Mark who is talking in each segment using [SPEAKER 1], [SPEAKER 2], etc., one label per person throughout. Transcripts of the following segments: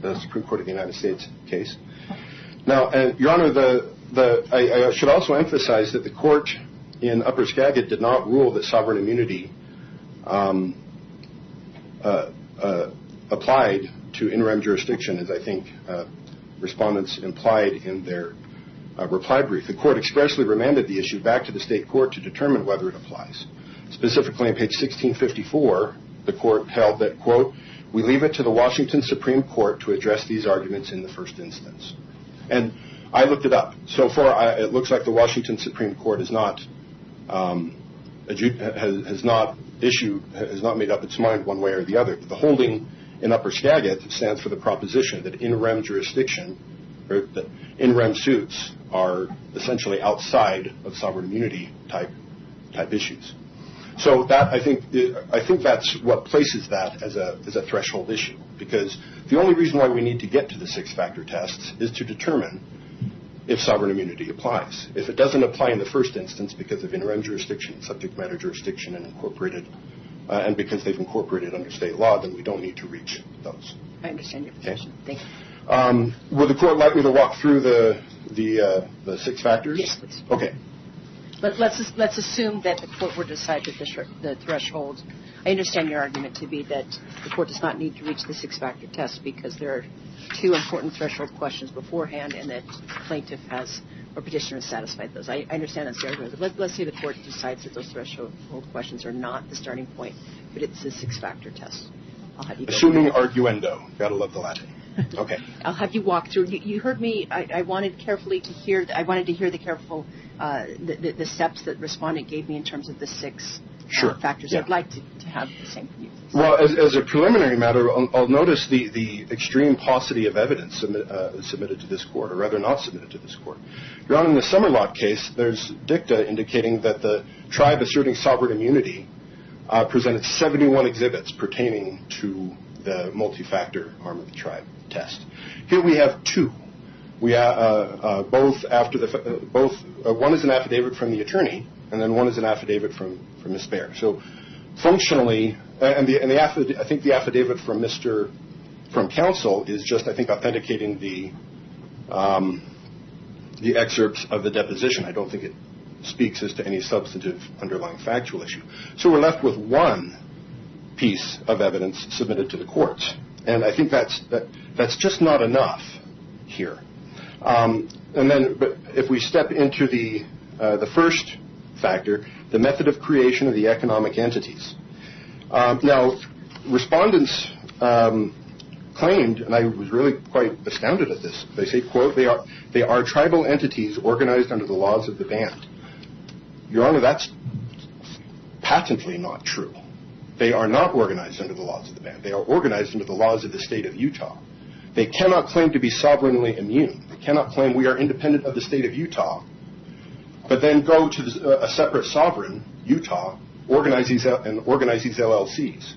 [SPEAKER 1] the Supreme Court of the United States case. Now, Your Honor, I should also emphasize that the court in Upper Skagit did not rule that sovereign immunity applied to in rem jurisdiction, as I think respondents implied in their reply brief. The court expressly remanded the issue back to the state court to determine whether it applies. Specifically on page 1654, the court held that, quote, "We leave it to the Washington Supreme Court to address these arguments in the first instance." And I looked it up. So far, it looks like the Washington Supreme Court has not made up its mind one way or the other. The holding in Upper Skagit stands for the proposition that in rem jurisdiction, or that in rem suits are essentially outside of sovereign immunity type issues. So that I think that's what places that as a threshold issue, because the only reason why we need to get to the 6-factor tests is to determine if sovereign immunity applies. If it doesn't apply in the first instance because of in rem jurisdiction, subject matter jurisdiction, and incorporated, and because they've incorporated under state law, then we don't need to reach those.
[SPEAKER 2] I understand your position. Okay. Thank you.
[SPEAKER 1] Would the court like me to walk through the 6 factors?
[SPEAKER 2] Yes, please.
[SPEAKER 1] Okay.
[SPEAKER 2] Let's assume that the court were to decide that the threshold. I understand your argument to be that the court does not need to reach the 6-factor test because there are 2 important threshold questions beforehand, and that plaintiff has or petitioner has satisfied those. I understand that's the argument. But let's say the court decides that those threshold questions are not the starting point, but it's a 6-factor test. I'll have you
[SPEAKER 1] assuming arguendo. Gotta love the Latin. Okay.
[SPEAKER 2] I'll have you walk through. You heard me. I wanted carefully to hear. I wanted to hear the careful the steps that respondent gave me in terms of the 6 factors. Yeah. I'd like to have the same from you. Please.
[SPEAKER 1] Well, as a preliminary matter, I'll notice the extreme paucity of evidence submitted to this court, or rather not submitted to this court. Your Honor, in the Summerlot case, there's dicta indicating that the tribe asserting sovereign immunity presented 71 exhibits pertaining to the multi-factor arm of the tribe test. Here we have 2. We have both one is an affidavit from the attorney, and then one is an affidavit from Ms. Baer. So functionally, I think the affidavit from counsel is just, I think, authenticating the excerpts of the deposition. I don't think it speaks as to any substantive underlying factual issue. So we're left with one piece of evidence submitted to the courts, and I think that's just not enough here. But if we step into the first factor, the method of creation of the economic entities. Now, respondents claimed, and I was really quite astounded at this. They say, quote, they are tribal entities organized under the laws of the band. Your Honor, that's patently not true. They are not organized under the laws of the band. They are organized under the laws of the state of Utah. They cannot claim to be sovereignly immune. They cannot claim we are independent of the state of Utah, but then go to a separate sovereign, Utah, organize these LLCs.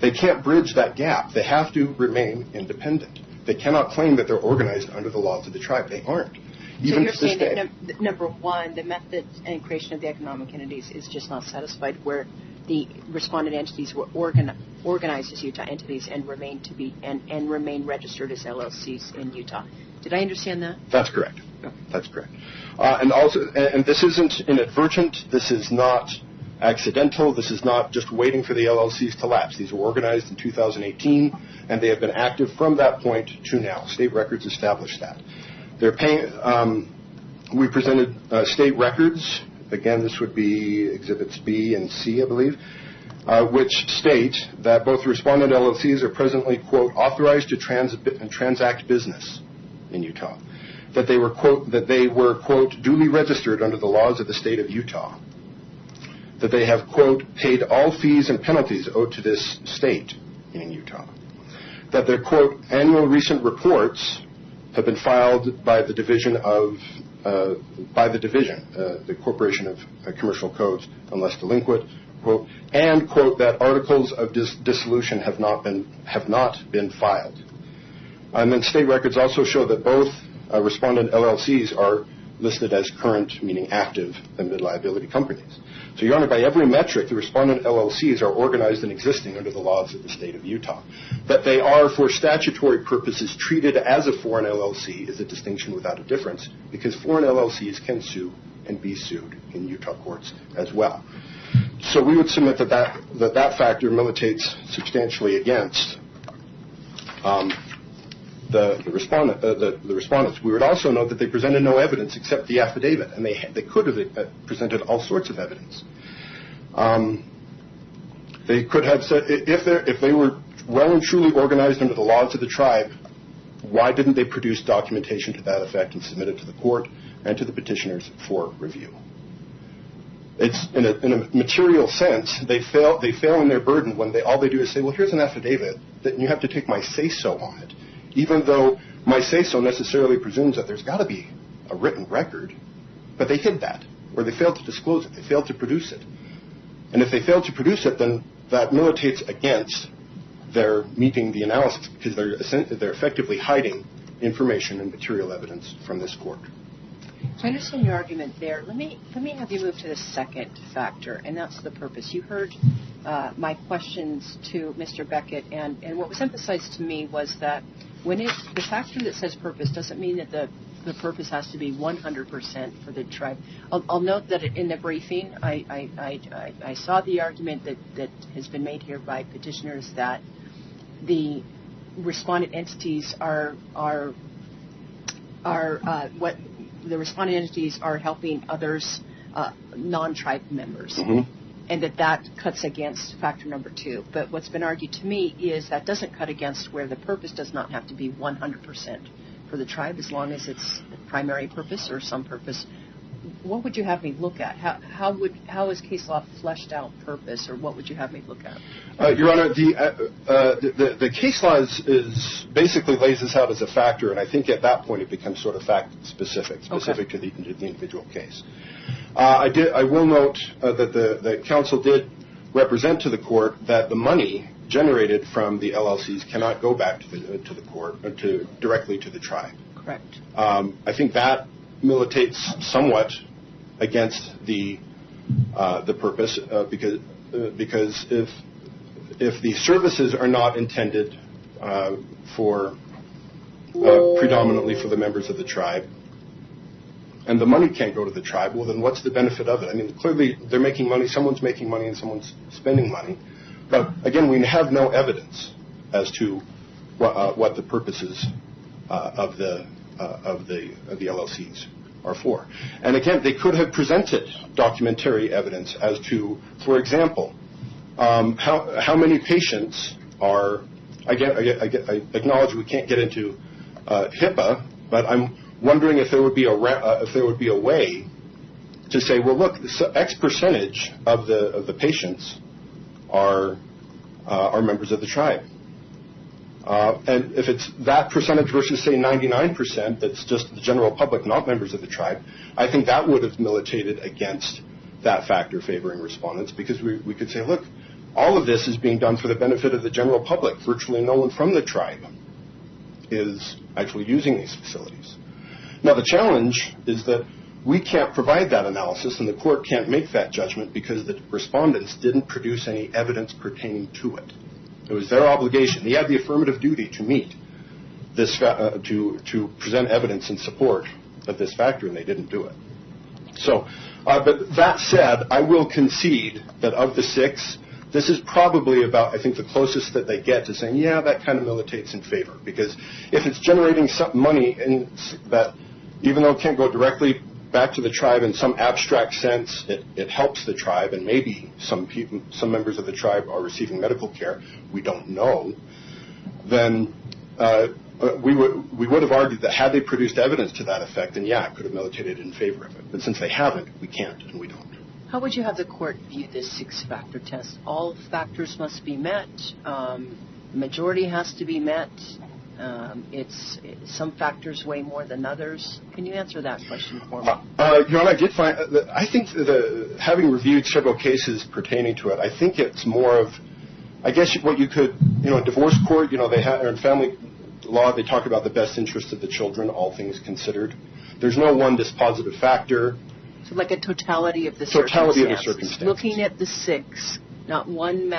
[SPEAKER 1] They can't bridge that gap. They have to remain independent. They cannot claim that they're organized under the laws of the tribe. They aren't.
[SPEAKER 2] So you're saying that, number one, the method and creation of the economic entities is just not satisfied, where the respondent entities were organized as Utah entities and remain registered as LLCs in Utah. Did I understand that?
[SPEAKER 1] That's correct. Okay. That's correct. And this isn't inadvertent. This is not accidental. This is not just waiting for the LLCs to lapse. These were organized in 2018, and they have been active from that point to now. State records established that. They're paying. We presented state records. Again, this would be Exhibits B and C, I believe, which state that both respondent LLCs are presently, quote, authorized to transact business in Utah, that they were, quote, duly registered under the laws of the state of Utah, that they have, quote, paid all fees and penalties owed to this state in Utah, that their, quote, annual recent reports have been filed by the division of the Corporation of Commercial Codes, unless delinquent, quote, and, quote, that articles of dissolution have not been filed. And then state records also show that both respondent LLCs are listed as current, meaning active, limited liability companies. So, Your Honor, by every metric, the respondent LLCs are organized and existing under the laws of the state of Utah. That they are, for statutory purposes, treated as a foreign LLC is a distinction without a difference, because foreign LLCs can sue and be sued in Utah courts as well. So we would submit that factor militates substantially against the respondents. We would also note that they presented no evidence except the affidavit, and they could have presented all sorts of evidence. They could have said, if they were well and truly organized under the laws of the tribe, why didn't they produce documentation to that effect and submit it to the court and to the petitioners for review? It's in a material sense, they fail in their burden when all they do is say, well, here's an affidavit, that you have to take my say-so on it, even though my say-so necessarily presumes that there's got to be a written record. But they hid that, or they failed to disclose it. They failed to produce it. And if they failed to produce it, then that militates against their meeting the analysis, because they're effectively hiding information and material evidence from this court.
[SPEAKER 2] I understand your argument there. Let me have you move to the second factor, and that's the purpose. You heard my questions to Mr. Beckett, and what was emphasized to me was that the factor that says purpose doesn't mean that the purpose has to be 100% for the tribe. I'll note that in the briefing, I saw the argument that has been made here by petitioners that the respondent entities are what the respondent entities are helping others, non-tribe members, and that cuts against factor number 2. But what's been argued to me is that doesn't cut against where the purpose does not have to be 100% for the tribe, as long as it's the primary purpose or some purpose. What would you have me look at? How is case law fleshed out purpose, or what would you have me look at?
[SPEAKER 1] Your Honor, the case law is basically lays this out as a factor, and I think at that point it becomes sort of fact specific to the individual case. I will note that the counsel did represent to the court that the money generated from the LLCs cannot go back to the court or directly to the tribe.
[SPEAKER 2] Correct.
[SPEAKER 1] I think that militates somewhat against the purpose because if the services are not intended for predominantly for the members of the tribe, and the money can't go to the tribe, well, then what's the benefit of it? I mean, clearly they're making money, someone's making money, and someone's spending money. But again, we have no evidence as to what the purposes of the LLCs are for. And again, they could have presented documentary evidence as to, for example, how many patients are. Again, I acknowledge we can't get into HIPAA, but I'm wondering if there would be a way to say, well, look, X percentage of the patients are members of the tribe. And if it's that percentage versus, say, 99%, that's just the general public, not members of the tribe, I think that would have militated against that factor favoring respondents, because we could say, look, all of this is being done for the benefit of the general public. Virtually no one from the tribe is actually using these facilities. Now, the challenge is that we can't provide that analysis, and the court can't make that judgment because the respondents didn't produce any evidence pertaining to it. It was their obligation. They had the affirmative duty to meet this, to present evidence in support of this factor, and they didn't do it. So, but that said, I will concede that of the 6, this is probably about, I think, the closest that they get to saying, yeah, that kind of militates in favor. Because if it's generating some money in that, even though it can't go directly back to the tribe in some abstract sense, it helps the tribe, and maybe some members of the tribe are receiving medical care, we don't know, then we would have argued that had they produced evidence to that effect, then yeah, it could have militated in favor of it. But since they haven't, we can't, and we don't.
[SPEAKER 2] How would you have the court view this 6-factor test? All factors must be met. Majority has to be met. Some factors weigh more than others. Can you answer that question for me?
[SPEAKER 1] Your Honor, I did find. I think having reviewed several cases pertaining to it, I think it's more of, I guess what you could, in divorce court, they have, or in family law, they talk about the best interest of the children, all things considered. There's no one dispositive factor.
[SPEAKER 2] So like a totality of the
[SPEAKER 1] circumstances.
[SPEAKER 2] Looking at the 6, not one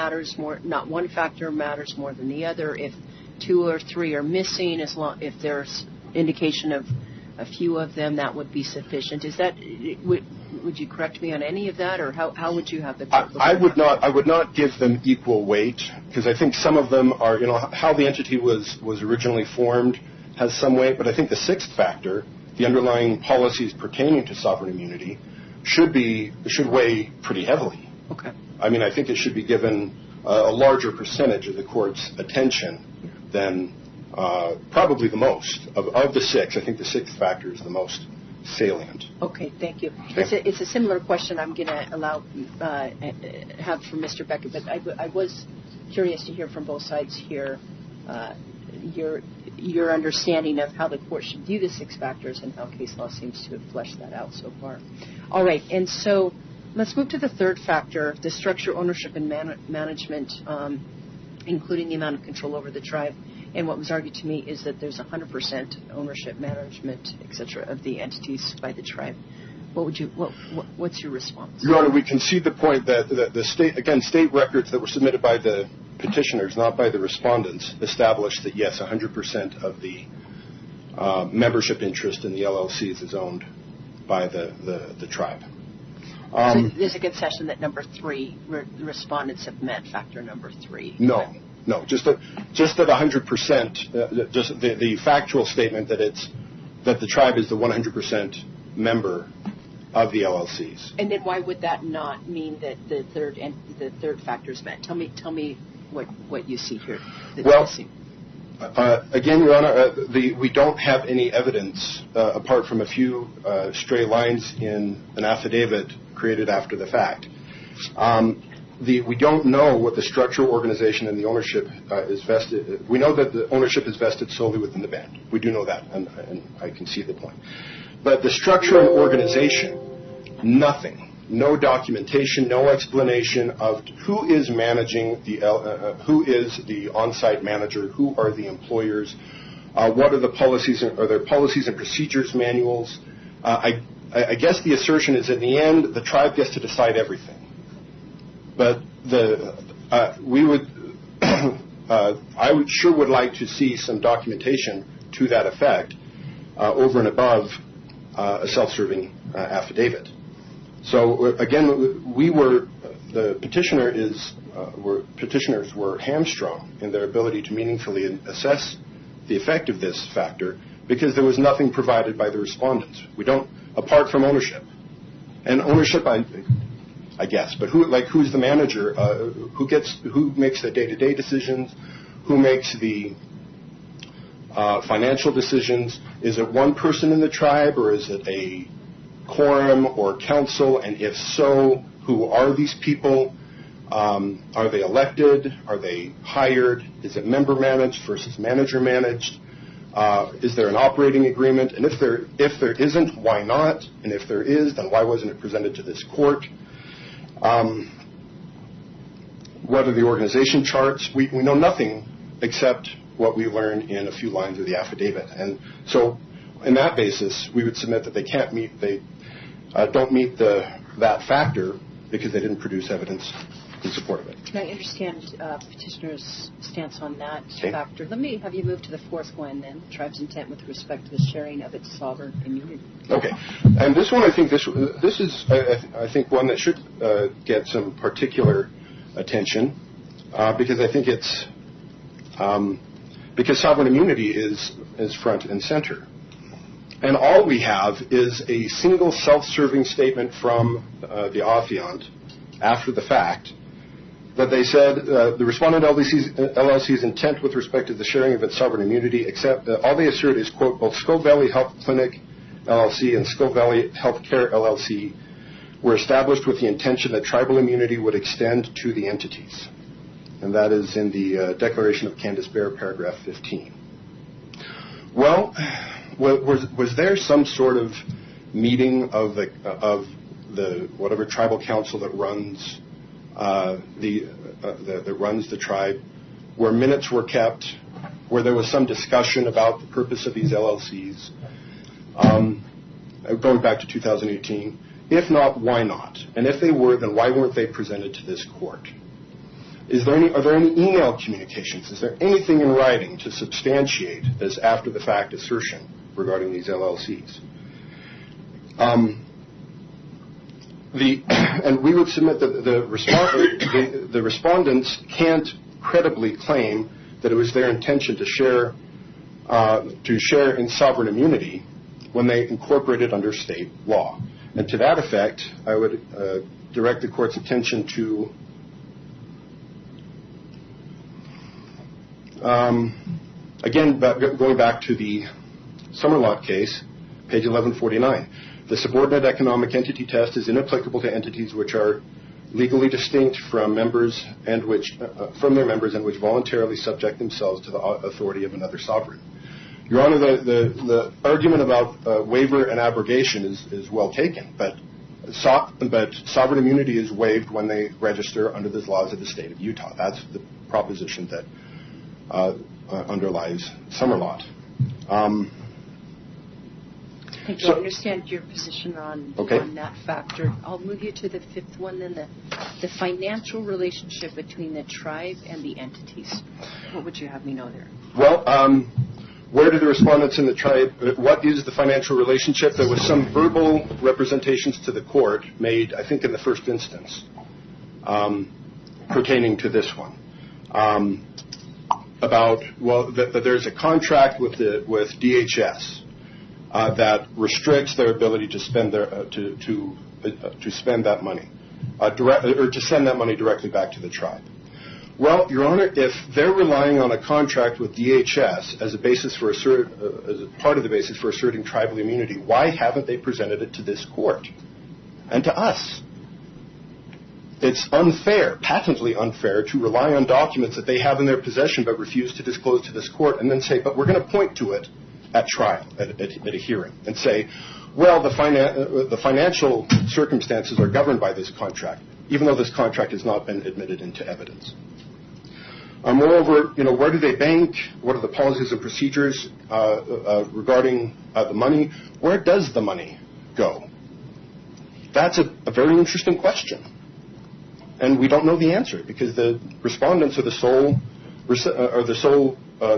[SPEAKER 2] factor matters more than the other. If 2 or 3 are missing, if there's indication of a few of them, that would be sufficient. Is that would you correct me on any of that, or how would you have the court look at that?
[SPEAKER 1] I would not give them equal weight, because I think some of them are, how the entity was originally formed has some weight, but I think the 6th factor, the underlying policies pertaining to sovereign immunity, should weigh pretty heavily.
[SPEAKER 2] Okay.
[SPEAKER 1] I mean, I think it should be given a larger percentage of the court's attention than probably the most. Of the 6, I think the 6th factor is the most salient.
[SPEAKER 2] Okay, thank you.
[SPEAKER 1] Okay.
[SPEAKER 2] It's a similar question I'm going to have from Mr. Beckett, but I was curious to hear from both sides here your understanding of how the court should view the 6 factors and how case law seems to have fleshed that out so far. All right, and so let's move to the 3rd factor, the structure, ownership, and management, including the amount of control over the tribe. And what was argued to me is that there's 100% ownership, management, etc., of the entities by the tribe. What's your response?
[SPEAKER 1] Your Honor, we concede the point that the state records that were submitted by the petitioners, not by the respondents, established that yes, 100% of the membership interest in the LLCs is owned by the tribe.
[SPEAKER 2] So there's a concession that number 3, the respondents have met factor number 3.
[SPEAKER 1] No, just that 100%, just the factual statement that the tribe is the 100% member of the LLCs.
[SPEAKER 2] And then why would that not mean that the third factor is met? Tell me what you see here.
[SPEAKER 1] Again, Your Honor, we don't have any evidence apart from a few stray lines in an affidavit created after the fact. We don't know what the structural organization and the ownership is vested. We know that the ownership is vested solely within the band. We do know that, and I can see the point. But the structure and organization, nothing. No documentation, no explanation of who is managing who is the on-site manager, who are the employers, what are the policies, are there policies and procedures manuals. I guess the assertion is in the end the tribe gets to decide everything. But I would like to see some documentation to that effect over and above a self-serving affidavit. So again, the petitioners were hamstrung in their ability to meaningfully assess the effect of this factor because there was nothing provided by the respondents. We don't, apart from ownership, and ownership, I guess, but who's the manager? Who makes the day-to-day decisions? Who makes the financial decisions? Is it one person in the tribe, or is it a quorum or council? And if so, who are these people? Are they elected? Are they hired? Is it member managed versus manager managed? Is there an operating agreement? And if there isn't, why not? And if there is, then why wasn't it presented to this court? What are the organization charts? We know nothing except what we learned in a few lines of the affidavit. And so, in that basis, we would submit that they don't meet that factor because they didn't produce evidence in support of it.
[SPEAKER 2] Can I understand petitioner's stance on that factor? Let me have you move to the 4th one then, the tribe's intent with respect to the sharing of its sovereign immunity.
[SPEAKER 1] Okay, and this one, I think this is I think one that should get some particular attention because I think it's because sovereign immunity is front and center. And all we have is a single self-serving statement from the affiant after the fact that they said the respondent LLC's intent with respect to the sharing of its sovereign immunity, except all they assert is, quote, both Skull Valley Health Clinic LLC and Skull Valley Healthcare LLC were established with the intention that tribal immunity would extend to the entities. And that is in the Declaration of Candace Bear, paragraph 15. Well, was there some sort of meeting of the whatever tribal council that runs that runs the tribe, where minutes were kept, where there was some discussion about the purpose of these LLCs, going back to 2018? If not, why not? And if they were, then why weren't they presented to this court? Are there any email communications? Is there anything in writing to substantiate this after-the-fact assertion regarding these LLCs? And we would submit that the respondents can't credibly claim that it was their intention to share in sovereign immunity when they incorporated under state law. And to that effect, I would direct the court's attention to again, going back to the Summerlot case, page 1149. The subordinate economic entity test is inapplicable to entities which are legally distinct from members and from their members and which voluntarily subject themselves to the authority of another sovereign. Your Honor, the argument about waiver and abrogation is well taken, but sovereign immunity is waived when they register under the laws of the state of Utah. That's the proposition that underlies Summerlot.
[SPEAKER 2] I don't understand your position on that factor. I'll move you to the fifth one then, the financial relationship between the tribe and the entities. What would you have me know there?
[SPEAKER 1] Well, where do the respondents in the tribe, what is the financial relationship? There was some verbal representations to the court made, I think, in the first instance, pertaining to this one. That there's a contract with DHS that restricts their ability to spend to spend that money, or to send that money directly back to the tribe. Well, Your Honor, if they're relying on a contract with DHS as a basis for as a part of the basis for asserting tribal immunity, why haven't they presented it to this court and to us? It's unfair, patently unfair, to rely on documents that they have in their possession but refuse to disclose to this court and then say, but we're going to point to it at trial, at a hearing, and say, well, the financial circumstances are governed by this contract, even though this contract has not been admitted into evidence. Moreover, where do they bank? What are the policies and procedures regarding the money? Where does the money go? That's a very interesting question. And we don't know the answer because the respondents are the sole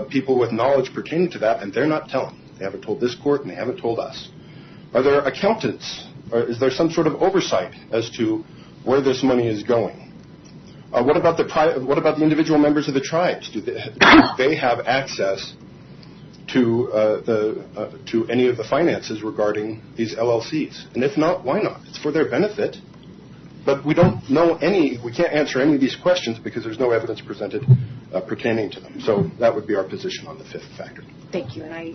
[SPEAKER 1] people with knowledge pertaining to that, and they're not telling. They haven't told this court, and they haven't told us. Are there accountants? Or is there some sort of oversight as to where this money is going? What about the individual members of the tribes? Do they have access to any of the finances regarding these LLCs? And if not, why not? It's for their benefit. But we don't know we can't answer any of these questions because there's no evidence presented pertaining to them. So that would be our position on the fifth factor.
[SPEAKER 2] Thank you, and I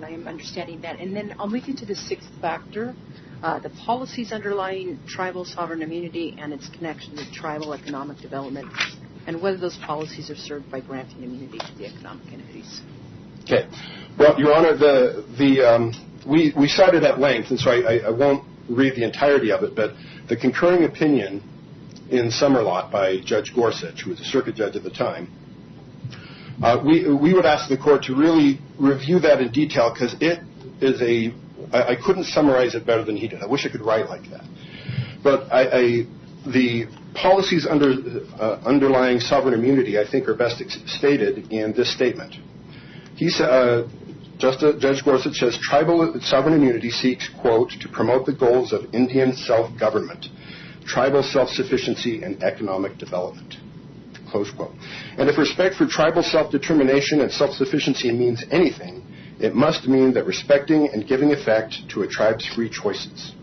[SPEAKER 2] am understanding that. And then I'll move you to the sixth factor, the policies underlying tribal sovereign immunity and its connection to tribal economic development, and whether those policies are served by granting immunity to the economic entities.
[SPEAKER 1] Okay. Well, Your Honor, we cited at length, and so I won't read the entirety of it, but the concurring opinion in Summerlot by Judge Gorsuch, who was a circuit judge at the time, we would ask the court to really review that in detail because it is I couldn't summarize it better than he did. I wish I could write like that. But the policies underlying sovereign immunity, I think, are best stated in this statement. He said, Judge Gorsuch says, tribal sovereign immunity seeks, quote, to promote the goals of Indian self-government, tribal self-sufficiency, and economic development, close quote. And if respect for tribal self-determination and self-sufficiency means anything, it must mean that respecting and giving effect to a tribe's free choices.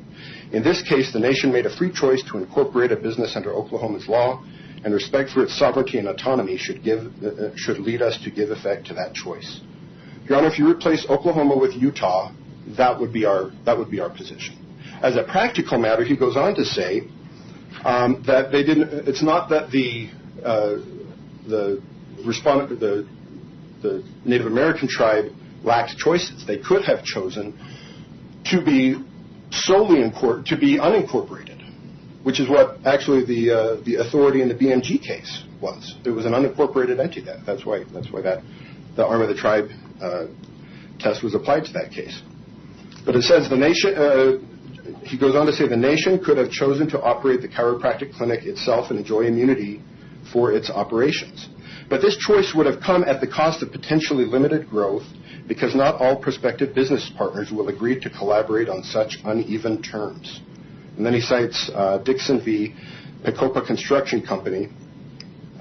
[SPEAKER 1] In this case, the nation made a free choice to incorporate a business under Oklahoma's law, and respect for its sovereignty and autonomy should lead us to give effect to that choice. Your Honor, if you replace Oklahoma with Utah, that would be our position. As a practical matter, he goes on to say that they didn't. It's not that the Native American tribe lacked choices. They could have chosen to be unincorporated, which is what actually the authority in the BMG case was. It was an unincorporated entity. That's why that the arm of the tribe test was applied to that case. But it says the nation, he goes on to say, the nation could have chosen to operate the chiropractic clinic itself and enjoy immunity for its operations. But this choice would have come at the cost of potentially limited growth, because not all prospective business partners will agree to collaborate on such uneven terms. And then he cites Dixon v. Pecopa Construction Company,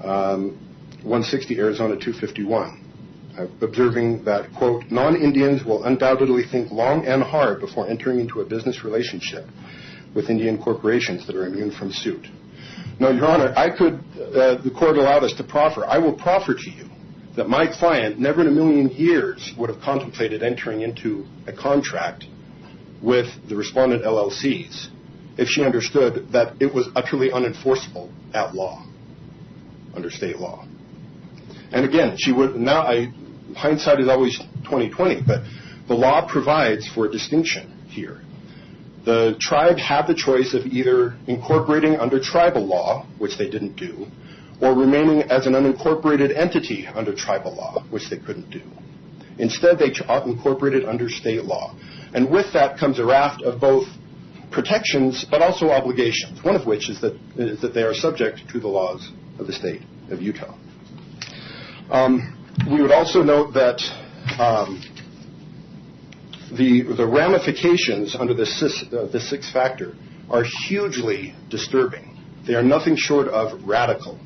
[SPEAKER 1] 160 Arizona 251, observing that, quote, non-Indians will undoubtedly think long and hard before entering into a business relationship with Indian corporations that are immune from suit. Now, Your Honor, the court allowed us to proffer. I will proffer to you that my client never in a million years would have contemplated entering into a contract with the respondent LLCs if she understood that it was utterly unenforceable at law, under state law. And again, she would hindsight is always 20/20, but the law provides for a distinction here. The tribe had the choice of either incorporating under tribal law, which they didn't do, or remaining as an unincorporated entity under tribal law, which they couldn't do. Instead, they incorporated under state law. And with that comes a raft of both protections but also obligations, one of which is that they are subject to the laws of the state of Utah. We would also note that the ramifications under the sixth factor are hugely disturbing. They are nothing short of radical,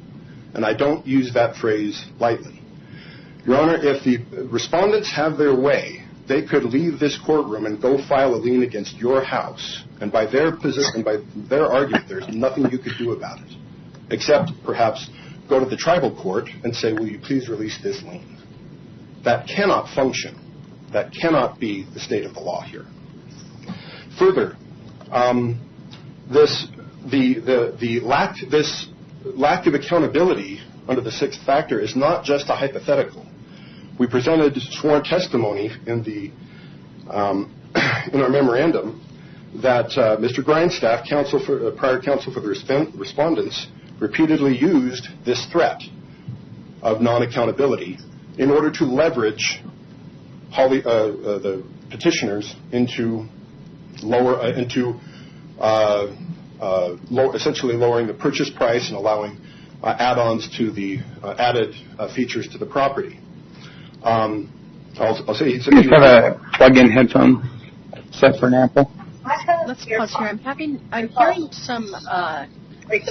[SPEAKER 1] and I don't use that phrase lightly. Your Honor, if the respondents have their way, they could leave this courtroom and go file a lien against your house, and by their position, by their argument, there's nothing you could do about it, except perhaps go to the tribal court and say, will you please release this lien? That cannot function. That cannot be the state of the law here. Further, this lack of accountability under the sixth factor is not just a hypothetical. We presented sworn testimony in our memorandum that Mr. Grindstaff, prior counsel for the respondents, repeatedly used this threat of non-accountability in order to leverage the petitioners into essentially lowering the purchase price and allowing add-ons to the added features to the property. I'll say.
[SPEAKER 3] Do you have a plug-in headphone set for an Apple?
[SPEAKER 2] Let's pause here. I'm hearing some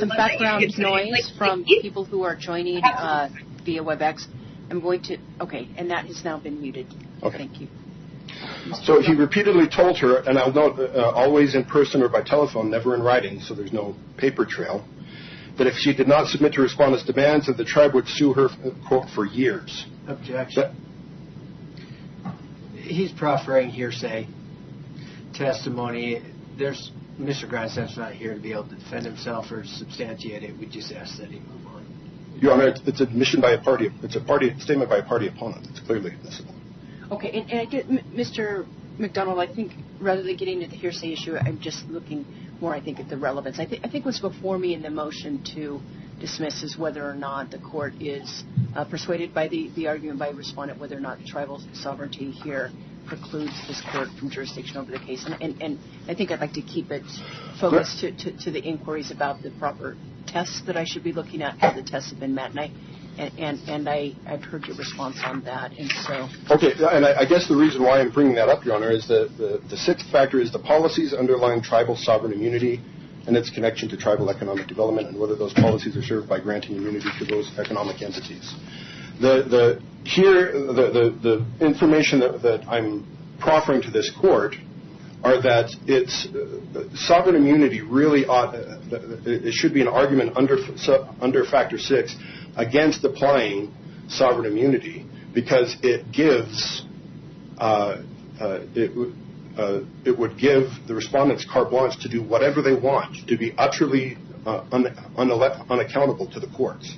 [SPEAKER 2] background noise from people who are joining via WebEx. I'm going to, okay, and that has now been muted.
[SPEAKER 1] Okay.
[SPEAKER 2] Thank you.
[SPEAKER 1] So he repeatedly told her, and I'll note, always in person or by telephone, never in writing, so there's no paper trail, that if she did not submit to respondents' demands, that the tribe would sue her, quote, for years.
[SPEAKER 4] Objection. He's proffering hearsay testimony. Mr. Grindstaff's not here to be able to defend himself or substantiate it. We just ask that he move on.
[SPEAKER 1] Your Honor, it's admission by a party. It's a statement by a party opponent. It's clearly admissible.
[SPEAKER 2] Okay, and I get, Mr. McDonald, I think rather than getting into the hearsay issue, I'm just looking more, I think, at the relevance. I think what's before me in the motion to dismiss is whether or not the court is persuaded by the argument by a respondent whether or not tribal sovereignty here precludes this court from jurisdiction over the case. And I think I'd like to keep it focused to the inquiries about the proper tests that I should be looking at, how the tests have been met. And I've heard your response on that. And so. Okay,
[SPEAKER 1] and I guess the reason why I'm bringing that up, Your Honor, is that the sixth factor is the policies underlying tribal sovereign immunity and its connection to tribal economic development, and whether those policies are served by granting immunity to those economic entities. The information that I'm proffering to this court are that it's sovereign immunity really it should be an argument under Factor 6 against applying sovereign immunity, because it gives it would give the respondents carte blanche to do whatever they want, to be utterly unaccountable to the courts.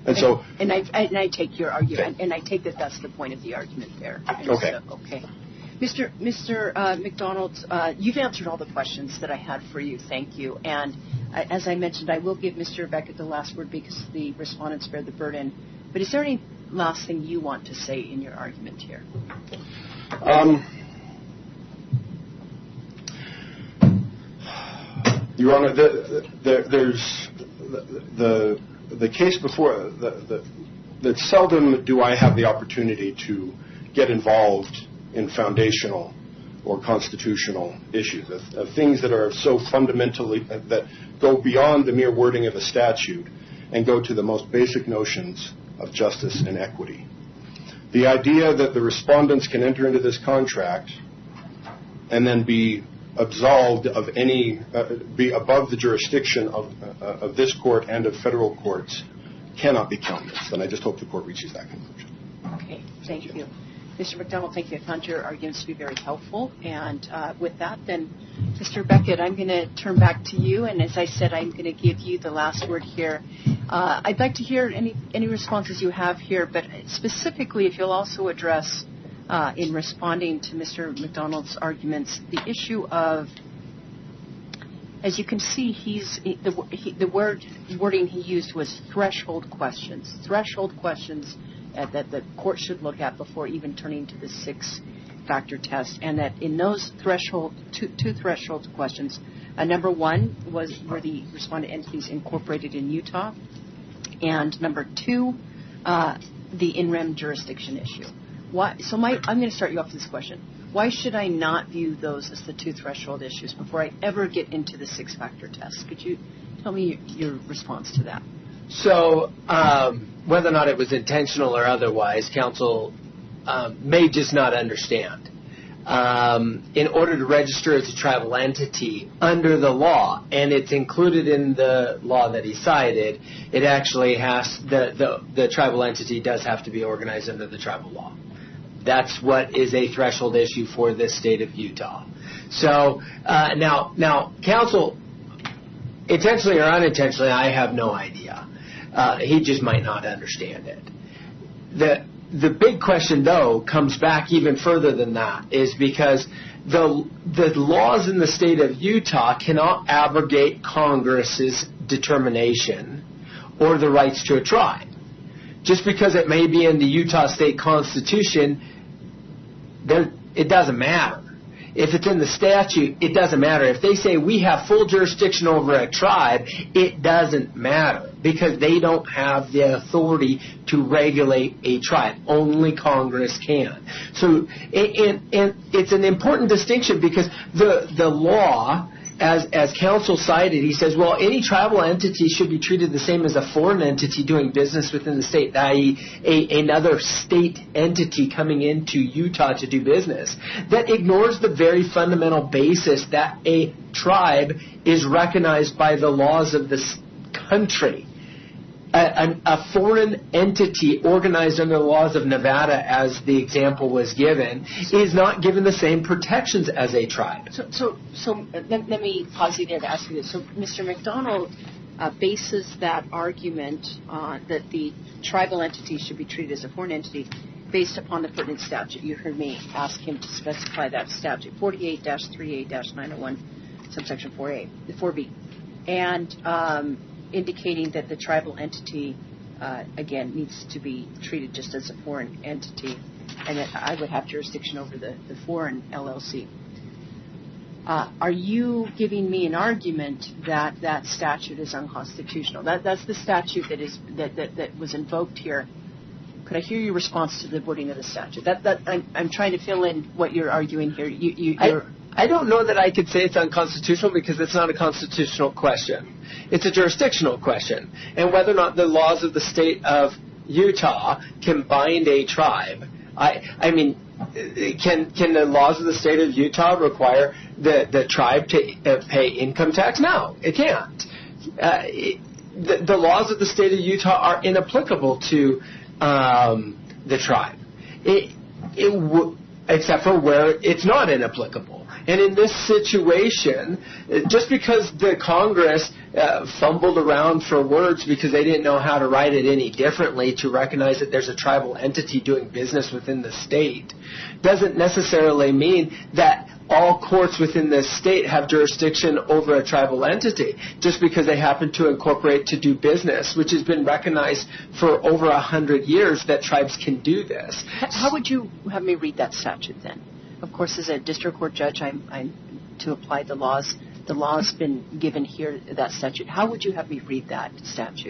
[SPEAKER 1] And so, and I take your argument, and I take that that's the point of the argument there. Okay.
[SPEAKER 2] So, okay. Mr. McDonald, you've answered all the questions that I had for you. Thank you. And as I mentioned, I will give Mr. Beckett the last word because the respondents bear the burden. But is there any last thing you want to say in your argument here?
[SPEAKER 1] Your Honor, there's the case before that seldom do I have the opportunity to get involved in foundational or constitutional issues, of things that are so fundamentally, that go beyond the mere wording of a statute and go to the most basic notions of justice and equity. The idea that the respondents can enter into this contract and then be absolved of any, be above the jurisdiction of this court and of federal courts cannot be countenanced, and I just hope the court reaches that conclusion.
[SPEAKER 2] Okay, thank you. Mr. McDonald, thank you. I found your arguments to be very helpful, and with that, then, Mr. Beckett, I'm going to turn back to you, and as I said, I'm going to give you the last word here. I'd like to hear any responses you have here, but specifically, if you'll also address in responding to Mr. McDonald's arguments, the issue of, as you can see, the wording he used was threshold questions that the court should look at before even turning to the 6-factor test, and that in those two threshold questions, number one were the respondent entities incorporated in Utah, and number two, the in rem jurisdiction issue. I'm going to start you off with this question. Why should I not view those as the two threshold issues before I ever get into the 6-factor test? Could you tell me your response to that?
[SPEAKER 4] So whether or not it was intentional or otherwise, counsel may just not understand. In order to register as a tribal entity under the law, and it's included in the law that he cited, it actually has, the tribal entity does have to be organized under the tribal law. That's what is a threshold issue for this state of Utah. So now, counsel, intentionally or unintentionally, I have no idea. He just might not understand it. The big question, though, comes back even further than that, is because the laws in the state of Utah cannot abrogate Congress's determination or the rights to a tribe. Just because it may be in the Utah State Constitution, it doesn't matter. If it's in the statute, it doesn't matter. If they say we have full jurisdiction over a tribe, it doesn't matter because they don't have the authority to regulate a tribe. Only Congress can. So, and it's an important distinction because the law, as counsel cited, he says, well, any tribal entity should be treated the same as a foreign entity doing business within the state, i.e. another state entity coming into Utah to do business. That ignores the very fundamental basis that a tribe is recognized by the laws of this country. A foreign entity organized under the laws of Nevada, as the example was given, is not given the same protections as a tribe.
[SPEAKER 2] So let me pause you there to ask you this. So Mr. McDonald bases that argument that the tribal entity should be treated as a foreign entity based upon the pertinent statute. You heard me ask him to specify that statute, 48-38-901, subsection 4B. And indicating that the tribal entity, again, needs to be treated just as a foreign entity, and that I would have jurisdiction over the foreign LLC. Are you giving me an argument that that statute is unconstitutional? That's the statute that was invoked here. Could I hear your response to the wording of the statute? I'm trying to fill in what you're arguing here.
[SPEAKER 4] I don't know that I could say it's unconstitutional because it's not a constitutional question. It's a jurisdictional question. And whether or not the laws of the state of Utah can bind a tribe, I mean, can the laws of the state of Utah require the tribe to pay income tax? No, it can't. The laws of the state of Utah are inapplicable to the tribe, except for where it's not inapplicable. And in this situation, just because the Congress fumbled around for words because they didn't know how to write it any differently to recognize that there's a tribal entity doing business within the state, doesn't necessarily mean that all courts within this state have jurisdiction over a tribal entity just because they happen to incorporate to do business, which has been recognized for over 100 years that tribes can do this.
[SPEAKER 2] How would you have me read that statute then? Of course, as a district court judge, I'm to apply the laws. The law has been given here, that statute. How would you have me read that statute?